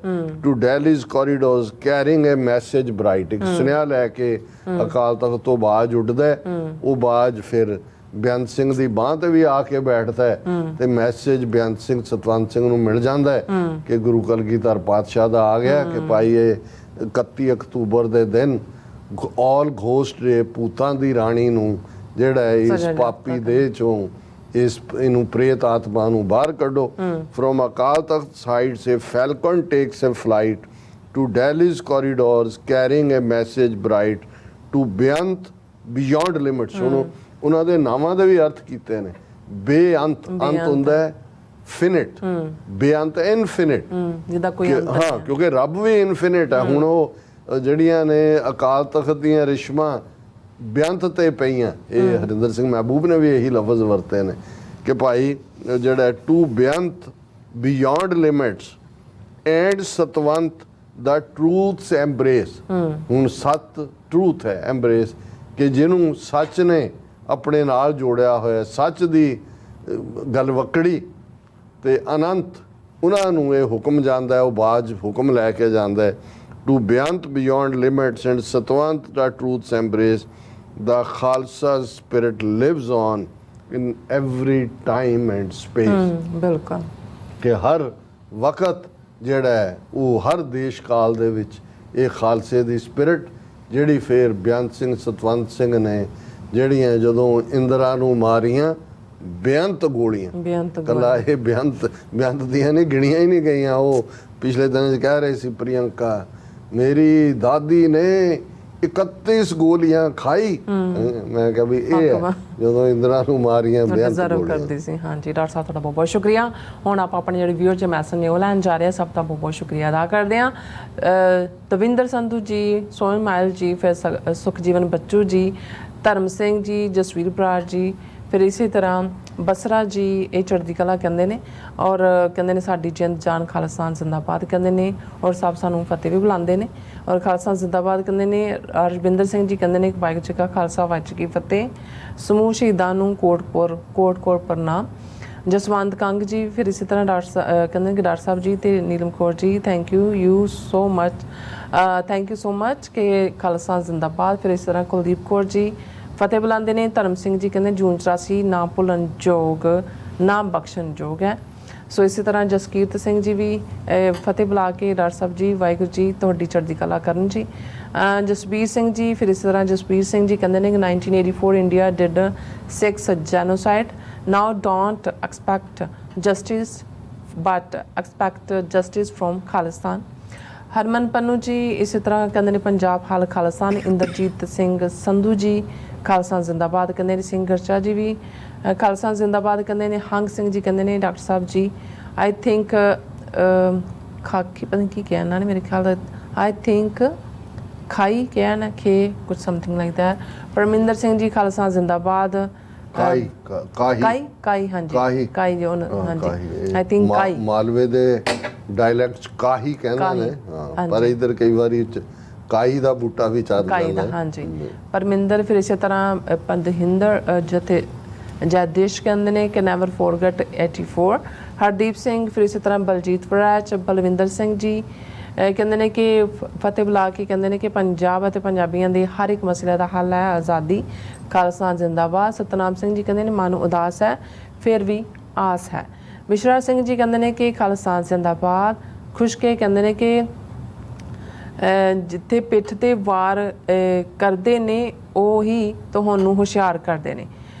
B: to Delhi's corridors carrying a message bright, ਇੱਕ ਸੁਨੇਹਾ ਲੈ ਕੇ ਅਕਾਲ ਤਖਤ ਤੋਂ ਬਾਜ ਉੱਡਦਾ ਹੈ। ਉਹ ਬਾਜ ਫਿਰ ਬੇਅੰਤ ਸਿੰਘ ਦੀ ਬਾਂਹ ਤੇ ਵੀ ਆ ਕੇ ਬੈਠਦਾ ਹੈ ਤੇ ਮੈਸੇਜ ਬੇਅੰਤ ਸਿੰਘ ਸਤਵੰਤ ਸਿੰਘ ਨੂੰ ਮਿਲ ਜਾਂਦਾ ਹੈ ਕਿ ਗੁਰੂ ਕਲਗੀਧਰ ਪਾਤਸ਼ਾਹ ਦਾ ਆ ਗਿਆ ਕਿ ਭਾਈ ਇਹ 31 ਅਕਤੂਬਰ ਦੇ ਦਿਨ ਆਲ ਘੋਸਟ ਦੇ ਭੂਤਾਂ ਦੀ ਰਾਣੀ ਨੂੰ ਜਿਹੜਾ ਹੈ ਇਸ ਪਾਪੀ ਦੇਹ ਚੋਂ ਇਹਨੂੰ ਪ੍ਰੇਤ ਆਤਮਾ ਨੂੰ ਬਾਹਰ ਕੱਢੋ। ਫਰੋਮ ਅਕਾਲ ਤਖਤ ਸਾਈਡ ਸੇ falcon takes a flight to Delhi's corridors carrying a message bright to Beant beyond limits. ਹੁਣ ਉਹਨਾਂ ਦੇ ਨਾਵਾਂ ਦੇ ਵੀ ਅਰਥ ਕੀਤੇ ਨੇ। ਬੇਅੰਤ, ਅੰਤ ਹੁੰਦਾ ਹੈ ਫਿਨਿਟ, ਬੇਅੰਤ ਇਨਫਿਨਿਟ,
A: ਜਿਹਦਾ ਕੋਈ ਅੰਤ
B: ਹਾਂ, ਕਿਉਂਕਿ ਰੱਬ ਵੀ ਇਨਫਿਨਿਟ ਹੈ। ਹੁਣ ਉਹ ਜਿਹੜੀਆਂ ਨੇ ਅਕਾਲ ਤਖਤ ਦੀਆਂ ਰਿਸ਼ਮਾਂ ਬੇਅੰਤ ਤੇ ਪਈਆਂ, ਇਹ ਹਰਿੰਦਰ ਸਿੰਘ ਮਹਿਬੂਬ ਨੇ ਵੀ ਇਹੀ ਲਫ਼ਜ਼ ਵਰਤੇ ਨੇ ਕਿ ਭਾਈ ਜਿਹੜਾ to Beant beyond limits and Satwant the truths embrace. ਹੁਣ ਸਤ ਟਰੂਥ ਹੈ, ਐਮਬ੍ਰੇਸ ਕਿ ਜਿਹਨੂੰ ਸੱਚ ਨੇ ਆਪਣੇ ਨਾਲ ਜੋੜਿਆ ਹੋਇਆ, ਸੱਚ ਦੀ ਗਲਵਕੜੀ ਤੇ ਅਨੰਤ, ਉਹਨਾਂ ਨੂੰ ਇਹ ਹੁਕਮ ਜਾਂਦਾ ਹੈ, ਉਹ ਬਾਜ ਹੁਕਮ ਲੈ ਕੇ ਜਾਂਦਾ ਹੈ। To Beant beyond limits and Satwant the truths embrace the Khalsa spirit lives on in every time and space.
A: ਬਿਲਕੁਲ,
B: ਕਿ ਹਰ ਵਕਤ ਜਿਹੜਾ ਹੈ ਉਹ ਹਰ ਦੇਸ਼ ਕਾਲ ਦੇ ਵਿੱਚ ਇਹ ਖਾਲਸੇ ਦੀ ਸਪਿਰਿਟ ਜਿਹੜੀ ਫਿਰ ਬੇਅੰਤ ਸਿੰਘ ਸਤਵੰਤ ਸਿੰਘ ਨੇ ਜਿਹੜੀਆਂ ਜਦੋਂ ਇੰਦਰਾ ਨੂੰ ਮਾਰੀਆਂ ਬੇਅੰਤ ਗੋਲੀਆਂ, ਕੱਲਾ ਇਹ ਬੇਅੰਤ ਦੀਆਂ ਨਹੀਂ ਗਿਣੀਆਂ ਹੀ ਨਹੀਂ ਗਈਆਂ। ਉਹ ਪਿਛਲੇ ਦਿਨ ਕਹਿ ਰਹੇ ਸੀ ਪ੍ਰਿਯੰਕਾ, ਮੇਰੀ ਦਾਦੀ ਨੇ 31 ਗੋਲੀਆਂ ਖਾਈ। ਮੈਂ ਕਿਹਾ ਵੀ ਇਹ ਹੈ ਜਦੋਂ ਇੰਦਰਾ ਨੂੰ ਮਾਰੀਆਂ ਬੇਅੰਤ ਗੋਲੀਆਂ
A: ਕਰਦੀ ਸੀ। ਹਾਂਜੀ ਡਾਕਟਰ ਸਾਹਿਬ, ਤੁਹਾਡਾ ਬਹੁਤ ਬਹੁਤ ਸ਼ੁਕਰੀਆ। ਹੁਣ ਆਪਾਂ ਆਪਣੇ ਜਿਹੜੇ ਵੀਅਰ ਚ ਮੈਸੇਜ ਨੇ ਉਹ ਲੈਣ ਜਾ ਰਹੇ ਹਾਂ। ਸਭ ਦਾ ਬਹੁਤ ਬਹੁਤ ਸ਼ੁਕਰੀਆ ਅਦਾ ਕਰਦੇ ਹਾਂ। ਦਵਿੰਦਰ ਸੰਧੂ ਜੀ, ਸੋਹਣ ਮਾਇਲ ਜੀ, ਫਿਰ ਸੁਖਜੀਵਨ ਬੱਚੂ ਜੀ, ਧਰਮ ਸਿੰਘ ਜੀ, ਜਸਵੀਰ ਬਰਾੜ ਜੀ, ਫਿਰ ਇਸੇ ਤਰ੍ਹਾਂ ਬਸਰਾ ਜੀ, ਇਹ ਚੜ੍ਹਦੀ ਕਲਾ ਕਹਿੰਦੇ ਨੇ ਔਰ ਕਹਿੰਦੇ ਨੇ ਸਾਡੀ ਜਿੰਦ ਜਾਨ ਖਾਲਿਸਤਾਨ ਜ਼ਿੰਦਾਬਾਦ ਕਹਿੰਦੇ ਨੇ ਔਰ ਸਭ ਸਾਨੂੰ ਫਤਿਹ ਵੀ ਬੁਲਾਉਂਦੇ ਨੇ ਔਰ ਖਾਲਸਾ ਜ਼ਿੰਦਾਬਾਦ ਕਹਿੰਦੇ ਨੇ। ਰਜਵਿੰਦਰ ਸਿੰਘ ਜੀ ਕਹਿੰਦੇ ਨੇ ਵਾਹਿਗੁਰੂ ਜੀ ਕਾ ਖਾਲਸਾ ਵਾਹਿਗੁਰੂ ਜੀ ਕੀ ਫਤਿਹ। ਸਮੂਹ ਸ਼ਹੀਦਾਂ ਨੂੰ ਕੋਟ ਪ੍ਰਣਾਮ। ਜਸਵੰਤ ਕੰਗ ਜੀ, ਫਿਰ ਇਸੇ ਤਰ੍ਹਾਂ ਕਹਿੰਦੇ ਕਿ ਡਾਕਟਰ ਸਾਹਿਬ ਜੀ ਤੇ Neelam Kaur ji, thank you so much ਕਿ ਖਾਲਸਾ ਜ਼ਿੰਦਾਬਾਦ। ਫਿਰ ਇਸ ਤਰ੍ਹਾਂ ਕੁਲਦੀਪ ਕੌਰ ਜੀ ਫਤਿਹ ਬੁਲਾਉਂਦੇ ਨੇ। ਧਰਮ ਸਿੰਘ ਜੀ ਕਹਿੰਦੇ ਜੂਨ 84 ਨਾ ਭੁੱਲਣ ਯੋਗ ਨਾ ਬਖਸ਼ਣ ਯੋਗ ਹੈ। ਸੋ ਇਸੇ ਤਰ੍ਹਾਂ ਜਸਕੀਰਤ ਸਿੰਘ ਜੀ ਵੀ ਫਤਿਹ ਬੁਲਾ ਕੇ ਡਾਕਟਰ ਸਾਹਿਬ ਜੀ ਵਾਹਿਗੁਰੂ ਜੀ ਤੁਹਾਡੀ ਚੜ੍ਹਦੀ ਕਲਾ ਕਰਨ ਜੀ। ਜਸਬੀਰ ਸਿੰਘ ਜੀ, ਫਿਰ ਇਸੇ ਤਰ੍ਹਾਂ ਜਸਬੀਰ ਸਿੰਘ ਜੀ ਕਹਿੰਦੇ ਨੇ ਕਿ 1984 India did 6 genocide, now don't expect justice but expect justice from Khalistan. Harman Pannu ji ਇਸੇ ਤਰ੍ਹਾਂ ਕਹਿੰਦੇ ਨੇ ਪੰਜਾਬ ਹਾਲ ਖਾਲਿਸਤਾਨ। ਇੰਦਰਜੀਤ ਸਿੰਘ ਸੰਧੂ ਜੀ ਖਾਲਸਾ ਜ਼ਿੰਦਾਬਾਦ ਕਹਿੰਦੇ ਨੇ। ਸਿੰਘ ਗਰਚਾ ਜੀ ਵੀ ਖਾਲਸਾ ਜ਼ਿੰਦਾਬਾਦ ਕਹਿੰਦੇ ਨੇ। ਹੰਗ ਸਿੰਘ ਜੀ ਕਹਿੰਦੇ ਨੇ doctor Sahib ji I think ਖਾਕੀ ਪਤਾ ਨਹੀਂ ਕੀ ਕਿਹਾ ਇਹਨਾਂ ਨੇ, ਮੇਰੇ ਖਿਆਲ ਦਾ ਆਈ ਥਿੰਕ ਖਾਈ ਕਿਹਾ ਨਾ ਖੇ ਕੁਝ something like that. Parminder Singh ji Khalsa ਜ਼ਿੰਦਾਬਾਦ।
B: ਕਾਈ
A: ਹਾਂਜੀ ਕਾਈ ਜੀ ਹਾਂਜੀ ਆਈ ਥਿੰਕ ਕਾਈ
B: ਮਾਲਵੇ ਦੇ ਡਾਇਲੈਕਟ ਕਾਹੀ ਕਹਿੰਦੇ ਨੇ, ਪਰ ਇਧਰ ਕਈ ਵਾਰੀ ਕਾਈ ਦਾ ਬੂਟਾ ਵੀ ਚੱਲ ਜਾਂਦਾ ਹੈ। ਹਾਂਜੀ
A: ਪਰਮਿੰਦਰ, ਫਿਰ ਇਸੇ ਤਰ੍ਹਾਂ ਪੰਦਹਿੰਦਰ ਜਥੇ ਜੈਦੇਸ਼ ਕਹਿੰਦੇ ਨੇ ਕਿ ਨੈਵਰ ਫੋਰਗੇਟ 84। ਹਰਦੀਪ ਸਿੰਘ, ਫਿਰ ਇਸੇ ਤਰ੍ਹਾਂ ਬਲਜੀਤ ਵਰਾਚ, ਬਲਵਿੰਦਰ ਸਿੰਘ ਜੀ ਕਹਿੰਦੇ ਨੇ ਕਿ ਫਤਿਹ ਬੁਲਾ ਕੇ ਕਹਿੰਦੇ ਨੇ ਕਿ ਪੰਜਾਬ ਅਤੇ ਪੰਜਾਬੀਆਂ ਦੇ ਹਰ ਇੱਕ ਮਸਲੇ ਦਾ ਹੱਲ ਹੈ ਆਜ਼ਾਦੀ, ਖਾਲਸਾ ਜ਼ਿੰਦਾਬਾਦ। ਸਤਨਾਮ ਸਿੰਘ ਜੀ ਕਹਿੰਦੇ ਨੇ ਮਨ ਉਦਾਸ ਹੈ ਫਿਰ ਵੀ ਆਸ ਹੈ। ਮਿਸ਼ਰਾ ਸਿੰਘ ਜੀ ਕਹਿੰਦੇ ਨੇ ਕਿ ਖਾਲਸਾ ਜ਼ਿੰਦਾਬਾਦ। ਖੁਸ਼ਕੇ ਕਹਿੰਦੇ ਨੇ ਕਿ ਜਿੱਥੇ ਪਿੱਠ ਤੇ ਵਾਰ ਕਰਦੇ ਨੇ ਉਹੀ ਤੁਹਾਨੂੰ ਹੁਸ਼ਿਆਰ ਕਰਦੇ ਨੇ।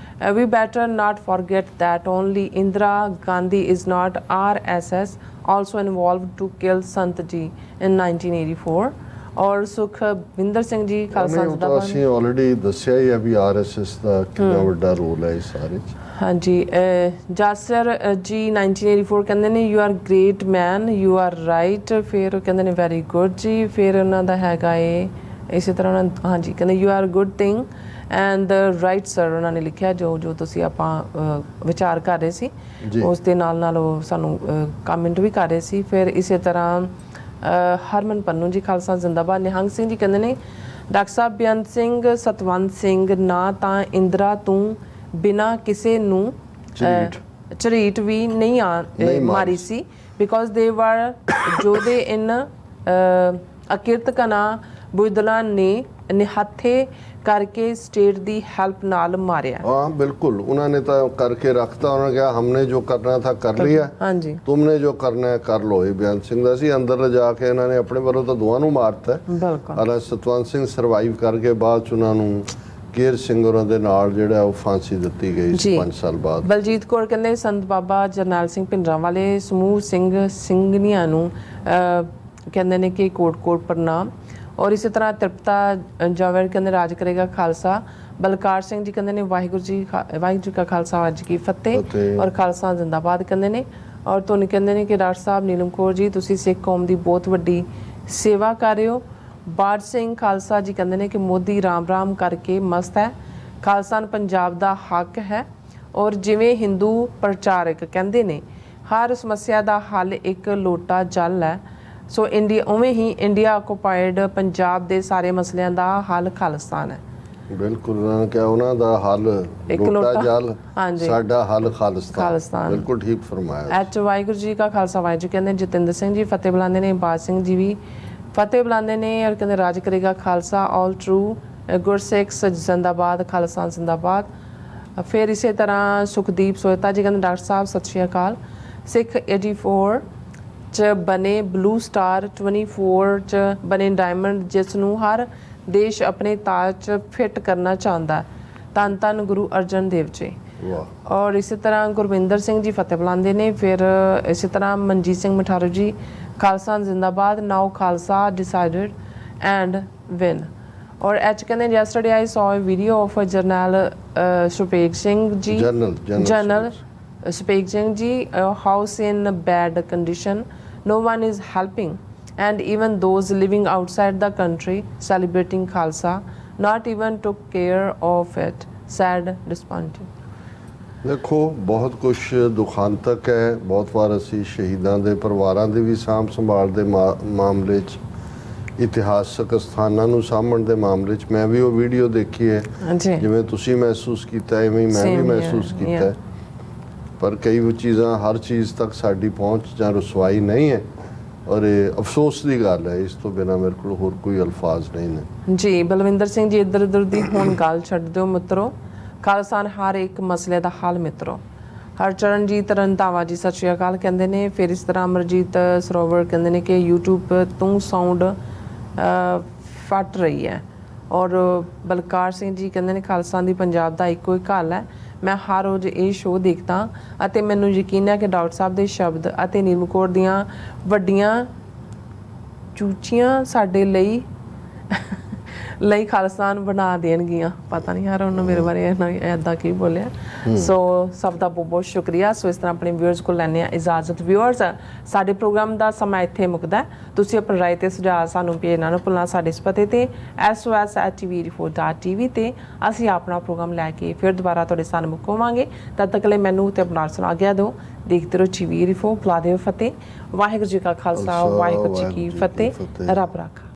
A: We better not forget that only Indira Gandhi is not RSS also involved to kill Sant ji in 1984। ਔਰ ਸੁਖਵਿੰਦਰ ਸਿੰਘ ਜੀ ਖਾਲਸਾ ਜ਼ਿੰਦਾਬਾਦ।
B: ਅਸੀਂ ਆਲਰੇਡੀ ਦੱਸਿਆ ਹੀ ਹੈ ਵੀ ਆਰਐਸਐਸ ਦਾ ਕਿੰਨਾ ਵੱਡਾ ਰੋਲ ਹੈ ਇਸ ਸਾਰੇ 'ਚ।
A: ਹਾਂਜੀ ਜਾਸਰ ਜੀ 1984 ਕਹਿੰਦੇ ਨੇ you are great man, you are right. ਫਿਰ ਕਹਿੰਦੇ ਨੇ ਵੈਰੀ ਗੁੱਡ ਜੀ। ਫਿਰ ਉਹਨਾਂ ਦਾ ਹੈਗਾ ਇਸੇ ਤਰ੍ਹਾਂ ਹਾਂਜੀ ਕਹਿੰਦੇ you are good thing and right sir ਉਹਨਾਂ ਨੇ ਲਿਖਿਆ ਜੋ ਤੁਸੀਂ ਆਪਾਂ ਵਿਚਾਰ ਕਰ ਰਹੇ ਸੀ ਉਸ ਦੇ ਨਾਲ ਉਹ ਸਾਨੂੰ ਕਮੈਂਟ ਵੀ ਕਰ ਰਹੇ ਸੀ। ਫਿਰ ਇਸੇ ਤਰ੍ਹਾਂ ਹਰਮਨ ਪੰਨੂ ਜੀ ਖਾਲਸਾ ਜ਼ਿੰਦਾਬਾਦ। ਨਿਹੰਗ ਸਿੰਘ ਜੀ ਕਹਿੰਦੇ ਨੇ ਡਾਕਟਰ ਸਾਹਿਬ ਬੇਅੰਤ ਸਿੰਘ ਸਤਵੰਤ ਸਿੰਘ ਨਾ ਤਾਂ ਇੰਦਰਾ ਤੂੰ ਬਿਨਾਂ ਕਿਸੇ ਨੂੰ ਝਰੀਟ ਵੀ ਨਹੀਂ ਮਾਰੀ ਸੀ ਬਿਕੋਜ਼ ਦੇ ਵਰ ਜੋਦੇ ਇਨ ਅਕਿਰਤ ਕਨਾ ਬੁਦਲਾ ਨੇ ਨਿਹੱਥੇ ਕਰਕੇ ਸਟੇਟ ਦੀ ਹੈਲਪ ਨਾਲ ਮਾਰਿਆ।
B: हाँ बिल्कुल, उन्होंने तो करके रखता, उन्होंने कहा हमने जो करना था कर लिया,
A: हाँ जी,
B: तुमने जो करना है कर लो। ये बयान सिंह ਦਾ ਸੀ ਅੰਦਰ ਲਿਜਾ ਕੇ ਇਹਨਾਂ ਨੇ ਆਪਣੇ ਵੱਲੋਂ ਤਾਂ ਦੋਵਾਂ ਨੂੰ ਮਾਰਤਾ।
A: ਬਿਲਕੁਲ।
B: ਹਾਲਾਂ ਸਤਵੰਤ ਸਿੰਘ ਸਰਵਾਈਵ ਕਰਕੇ ਬਾਅਦ ਚ ਉਹਨਾਂ ਨੂੰ ਕੇਰ ਸਿੰਘ ਹੋਰਾਂ ਦੇ ਨਾਲ ਜਿਹੜਾ ਉਹ ਫਾਂਸੀ ਦਿੱਤੀ ਗਈ ਸੀ 5 ਸਾਲ ਬਾਅਦ।
A: ਬਲਜੀਤ ਕੌਰ ਕਹਿੰਦੇ ਸੰਤ ਬਾਬਾ ਜਰਨੈਲ ਸਿੰਘ ਭਿੰਡਰਾਂਵਾਲੇ ਸਮੂਹ ਸਿੰਘ ਸਿੰਘਣੀਆਂ ਨੂੰ ਕਹਿੰਦੇ ਨੇ ਕਿ ਕੋਟ ਪ੍ਰਣਾਮ। ਔਰ ਇਸੇ ਤਰ੍ਹਾਂ ਤ੍ਰਿਪਤਾ ਜਾਵੇਰ ਕਹਿੰਦੇ ਰਾਜ ਕਰੇਗਾ ਖਾਲਸਾ। ਬਲਕਾਰ ਸਿੰਘ ਜੀ ਕਹਿੰਦੇ ਨੇ ਵਾਹਿਗੁਰੂ ਜੀ ਕਾ ਖਾਲਸਾ ਵਾਹਿਗੁਰੂ ਜੀ ਕੀ ਫਤਿਹ ਔਰ ਖਾਲਸਾ ਜ਼ਿੰਦਾਬਾਦ ਕਹਿੰਦੇ ਨੇ। ਔਰ ਤੁਹਾਨੂੰ ਕਹਿੰਦੇ ਨੇ ਕਿ ਡਾਕਟਰ ਸਾਹਿਬ ਨੀਲਮ ਕੌਰ ਜੀ ਤੁਸੀਂ ਸਿੱਖ ਕੌਮ ਦੀ ਬਹੁਤ ਵੱਡੀ ਸੇਵਾ ਕਰ ਰਹੇ ਹੋ। ਬਾੜ ਸਿੰਘ ਖਾਲਸਾ ਜੀ ਕਹਿੰਦੇ ਨੇ ਕਿ ਮੋਦੀ ਰਾਮ ਕਰਕੇ ਮਸਤ ਹੈ, ਖਾਲਸਾ ਨੂੰ ਪੰਜਾਬ ਦਾ ਹੱਕ ਹੈ। ਔਰ ਜਿਵੇਂ ਹਿੰਦੂ ਪ੍ਰਚਾਰਕ ਕਹਿੰਦੇ ਨੇ ਹਰ ਸਮੱਸਿਆ ਦਾ ਹੱਲ ਇੱਕ ਲੋਟਾ ਜਲ ਹੈ, ਸੋ ਇੰਡੀਆ ਉਵੇਂ ਹੀ ਇੰਡੀਆ ਆਕੂਪਾਈਡ ਪੰਜਾਬ ਦੇ ਸਾਰੇ ਮਸਲਿਆਂ ਦਾ ਹੱਲ ਖਾਲਿਸਤਾਨ ਹੈ।
B: ਬਿਲਕੁਲ, ਉਹਨਾਂ ਨੇ ਕਿਹਾ ਉਹਨਾਂ ਦਾ ਹੱਲ ਲੋਟਾ ਜਲ, ਸਾਡਾ ਹੱਲ ਖਾਲਿਸਤਾਨ। ਬਿਲਕੁਲ ਠੀਕ ਫਰਮਾਇਆ।
A: ਐਚ ਵਾਹਿਗੁਰੂ ਜੀ ਕਾ ਖਾਲਸਾ ਵਾਹਿਗੁਰੂ ਕਹਿੰਦੇ ਜਤਿੰਦਰ ਸਿੰਘ ਜੀ ਫਤਿਹ ਬੁਲਾਉਂਦੇ ਨੇ। ਬਾਜ ਸਿੰਘ ਜੀ ਵੀ ਫਤਿਹ ਬੁਲਾਉਂਦੇ ਨੇ ਔਰ ਕਹਿੰਦੇ ਰਾਜ ਕਰੇਗਾ ਖਾਲਸਾ ਆਲ ਟਰੂ ਗੁਰਸਿੱਖ ਜ਼ਿੰਦਾਬਾਦ, ਖਾਲਸਾ ਜ਼ਿੰਦਾਬਾਦ। ਫਿਰ ਇਸੇ ਤਰ੍ਹਾਂ ਸੁਖਦੀਪ ਸੋਇਤਾ ਜੀ ਕਹਿੰਦੇ ਡਾਕਟਰ ਸਾਹਿਬ ਸਤਿ ਸ਼੍ਰੀ ਅਕਾਲ। ਸਿੱਖ 84 ਚ ਬਣੇ ਬਲੂ ਸਟਾਰ 24 ਚ ਬਣੇ ਡਾਇਮੰਡ, ਜਿਸ ਨੂੰ ਹਰ ਦੇਸ਼ ਆਪਣੇ ਤਾਜ 'ਚ ਫਿੱਟ ਕਰਨਾ ਚਾਹੁੰਦਾ। ਧੰਨ ਧੰਨ ਗੁਰੂ ਅਰਜਨ ਦੇਵ ਜੀ। ਔਰ ਇਸੇ ਤਰ੍ਹਾਂ ਗੁਰਵਿੰਦਰ ਸਿੰਘ ਜੀ ਫਤਿਹ ਬੁਲਾਉਂਦੇ ਨੇ। ਫਿਰ ਇਸੇ ਤਰ੍ਹਾਂ ਮਨਜੀਤ ਸਿੰਘ ਮਠਾਰੂ ਜੀ ਖਾਲਸਾ ਜ਼ਿੰਦਾਬਾਦ, now Khalsa decided and win. ਔਰ ਐਚ ਕਹਿੰਦੇ yesterday I saw a video of a general Shabeg Singh ji, general Shabeg Singh ji, house in bad condition, no one is helping, and even those living outside the country celebrating Khalsa not even took care of it, sad despondent।
B: ਦੇਖੋ ਬਹੁਤ ਕੁਝ ਦੁਖਾਂਤਕ ਹੈ। ਬਹੁਤ ਵਾਰ ਅਸੀਂ ਸ਼ਹੀਦਾਂ ਦੇ ਪਰਿਵਾਰਾਂ ਦੀ ਵੀ ਸਾਂਭ ਸੰਭਾਲ ਦੇ ਮਾਮਲੇ 'ਚ, ਇਤਿਹਾਸਕ ਸਥਾਨਾਂ ਨੂੰ ਸਾਂਭਣ ਦੇ ਮਾਮਲੇ 'ਚ ਮੈਂ ਵੀ ਉਹ ਵੀਡੀਓ ਦੇਖੀ ਹੈ। ਜਿਵੇਂ ਤੁਸੀਂ ਮਹਿਸੂਸ ਕੀਤਾ ਐਵੇਂ ਮੈਂ ਵੀ ਮਹਿਸੂਸ ਕੀਤਾ ਹੈ। ਪਰ ਕਈ ਚੀਜ਼ਾਂ ਹਰ ਚੀਜ਼ ਤੱਕ ਸਾਡੀ ਪਹੁੰਚ ਜਾਂ ਰਸਵਾਈ ਨਹੀਂ ਹੈ ਔਰ ਇਹ ਅਫਸੋਸ ਦੀ ਗੱਲ ਹੈ। ਇਸ ਤੋਂ ਬਿਨਾਂ ਮੇਰੇ ਕੋਲ ਹੋਰ ਕੋਈ ਅਲਫਾਜ਼ ਨਹੀਂ ਨੇ। ਜੀ
A: ਬਲਵਿੰਦਰ ਸਿੰਘ ਜੀ ਇੱਧਰ ਉੱਧਰ ਦੀ ਹੁਣ ਗੱਲ ਛੱਡ ਦਿਓ ਮਿੱਤਰੋ, ਖਾਲਸਾ ਹਰ ਇੱਕ ਮਸਲੇ ਦਾ ਹੱਲ ਮਿੱਤਰੋ। ਹਰਚਰਨਜੀਤ ਰੰਧਾਵਾ ਜੀ ਸਤਿ ਸ਼੍ਰੀ ਅਕਾਲ ਕਹਿੰਦੇ ਨੇ। ਫਿਰ ਇਸ ਤਰ੍ਹਾਂ ਅਮਰਜੀਤ ਸਰੋਵਰ ਕਹਿੰਦੇ ਨੇ ਕਿ YouTube ਤੋਂ ਸਾਊਂਡ ਫਟ ਰਹੀ ਹੈ। ਔਰ ਬਲਕਾਰ ਸਿੰਘ ਜੀ ਕਹਿੰਦੇ ਨੇ ਖਾਲਸਾ ਦੀ ਪੰਜਾਬ ਦਾ ਇੱਕੋ ਇੱਕ ਹੱਲ ਹੈ। ਮੈਂ ਹਰ ਰੋਜ਼ ਇਹ ਸ਼ੋਅ ਦੇਖਦਾ ਅਤੇ ਮੈਨੂੰ ਯਕੀਨ ਹੈ ਕਿ ਡਾਕਟਰ ਸਾਹਿਬ ਦੇ ਸ਼ਬਦ ਅਤੇ ਨੀਲਮ ਕੌਰ ਦੀਆਂ ਵੱਡੀਆਂ ਚੂਚੀਆਂ ਸਾਡੇ ਲਈ ਖਾਲਸਾਨ ਬਣਾ ਦੇਣਗੀਆਂ। ਪਤਾ ਨਹੀਂ ਯਾਰ ਉਹਨੂੰ ਮੇਰੇ ਬਾਰੇ ਇੱਦਾਂ ਕੀ ਬੋਲਿਆ। ਸੋ ਸਭ ਦਾ ਬਹੁਤ ਬਹੁਤ ਸ਼ੁਕਰੀਆ। ਸੋ ਇਸ ਤਰ੍ਹਾਂ ਆਪਣੇ ਵਿਊਅਰਸ ਕੋਲ ਲੈਂਦੇ ਹਾਂ ਇਜਾਜ਼ਤ। ਵਿਊਅਰਸ ਸਾਡੇ ਪ੍ਰੋਗਰਾਮ ਦਾ ਸਮਾਂ ਇੱਥੇ ਮੁੱਕਦਾ। ਤੁਸੀਂ ਆਪਣੀ ਰਾਏ ਤੇ ਸੁਝਾਅ ਸਾਨੂੰ ਭੇਜਣਾ ਨਾ ਭੁੱਲਣਾ ਸਾਡੇ ਇਸ ਪਤੇ ਤੇ sos@tv84.tv ਤੇ ਅਸੀਂ ਆਪਣਾ ਪ੍ਰੋਗਰਾਮ ਲੈ ਕੇ ਫਿਰ ਦੁਬਾਰਾ ਤੁਹਾਡੇ ਸਾਹਮਣੇ ਮੁੱਕਾਂਗੇ। ਤਦ ਤੱਕ ਲਈ ਮੈਨੂੰ ਤੇ ਆਪਣਾ ਸੁਣਾ ਗਿਆ ਦਿਓ। ਦੇਖਦੇ ਰਹੋ TV84। ਬੁਲਾ ਦਿਓ ਫਤਿਹ। ਵਾਹਿਗੁਰੂ ਜੀ ਕਾ ਖਾਲਸਾ ਵਾਹਿਗੁਰੂ ਜੀ ਕੀ ਫਤਿਹ। ਰੱਬ ਰਾਖਾ।